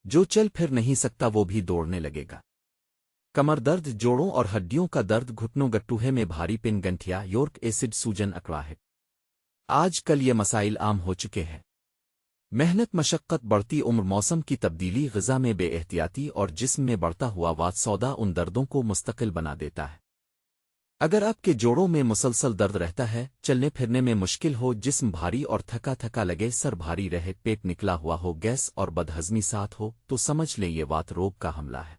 جو چل پھر نہیں سکتا وہ بھی دوڑنے لگے گا۔ کمر درد، جوڑوں اور ہڈیوں کا درد، گھٹنوں گٹوہے میں بھاری پن، گنٹھیا، یورک ایسڈ، سوجن، اکڑاہٹ۔ آج کل یہ مسائل عام ہو چکے ہیں۔ محنت، مشقت، بڑھتی عمر، موسم کی تبدیلی، غذا میں بے احتیاطی اور جسم میں بڑھتا ہوا وات سودا ان دردوں کو مستقل بنا دیتا ہے۔ اگر آپ کے جوڑوں میں مسلسل درد رہتا ہے، چلنے پھرنے میں مشکل ہو، جسم بھاری اور تھکا تھکا لگے، سر بھاری رہے، پیٹ نکلا ہوا ہو، گیس اور بدہضمی ساتھ ہو، تو سمجھ لیں یہ وات روگ کا حملہ ہے۔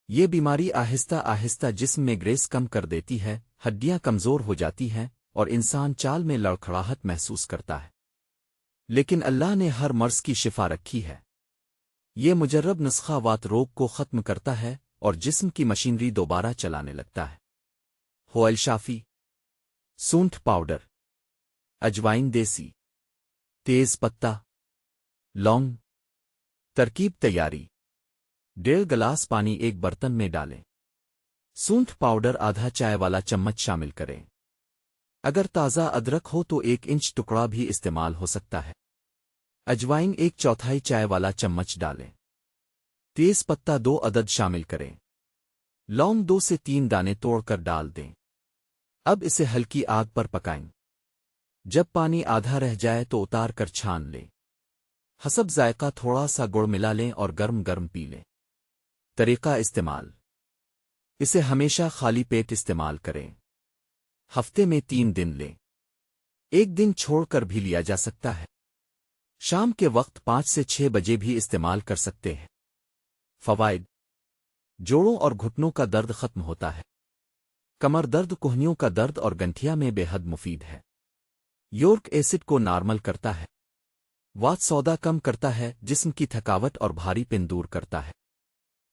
یہ بیماری آہستہ آہستہ جسم میں گریس کم کر دیتی ہے، ہڈیاں کمزور ہو جاتی ہیں اور انسان چال میں لڑکھڑاہٹ محسوس کرتا ہے۔ لیکن اللہ نے ہر مرض کی شفا رکھی ہے۔ یہ مجرب نسخہ وات روگ کو ختم کرتا ہے اور جسم کی مشینری دوبارہ چلانے لگتا ہے۔ ہوئل شافی، سونٹھ پاؤڈر، اجوائن دیسی، تیز پتہ، لونگ۔ ترکیب تیاری: 1.5 گلاس پانی ایک برتن میں ڈالیں۔ سونٹھ پاؤڈر آدھا چائے والا چمچ شامل کریں۔ اگر تازہ ادرک ہو تو 1 انچ ٹکڑا بھی استعمال ہو سکتا ہے۔ اجوائن 1/4 چائے والا چمچ ڈالیں۔ تیز پتہ 2 عدد شامل کریں۔ لونگ 2 سے 3 دانے توڑ کر ڈال دیں۔ اب اسے ہلکی آگ پر پکائیں۔ جب پانی آدھا رہ جائے تو اتار کر چھان لیں۔ حسب ذائقہ تھوڑا سا گڑ ملا لیں اور گرم گرم پی لیں۔ طریقہ استعمال: اسے ہمیشہ خالی پیٹ استعمال کریں۔ ہفتے میں 3 دن لیں۔ 1 دن چھوڑ کر بھی لیا جا سکتا ہے۔ شام کے وقت 5 سے 6 بجے بھی استعمال کر سکتے ہیں۔ فوائد: جوڑوں اور گھٹنوں کا درد ختم ہوتا ہے۔ کمر درد، کوہنیوں کا درد اور گنٹھیا میں بے حد مفید ہے۔ یورک ایسڈ کو نارمل کرتا ہے۔ وات سودا کم کرتا ہے، جسم کی تھکاوٹ اور بھاری پن دور کرتا ہے۔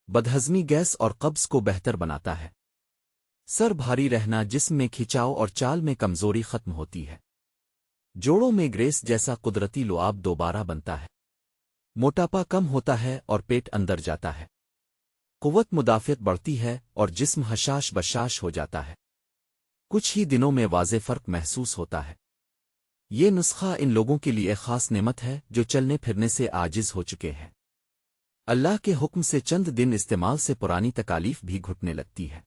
بدہضمی، گیس اور قبض کو بہتر بناتا ہے۔ سر بھاری رہنا، جسم میں کھچاؤ اور چال میں کمزوری ختم ہوتی ہے۔ جوڑوں میں گریس جیسا قدرتی لعاب دوبارہ بنتا ہے۔ موٹاپا کم ہوتا ہے اور پیٹ اندر جاتا ہے۔ قوت مدافعت بڑھتی ہے اور جسم حشاش بشاش ہو جاتا ہے۔ کچھ ہی دنوں میں واضح فرق محسوس ہوتا ہے۔ یہ نسخہ ان لوگوں کے لیے خاص نعمت ہے جو چلنے پھرنے سے عاجز ہو چکے ہیں۔ اللہ کے حکم سے چند دن استعمال سے پرانی تکالیف بھی گھٹنے لگتی ہے۔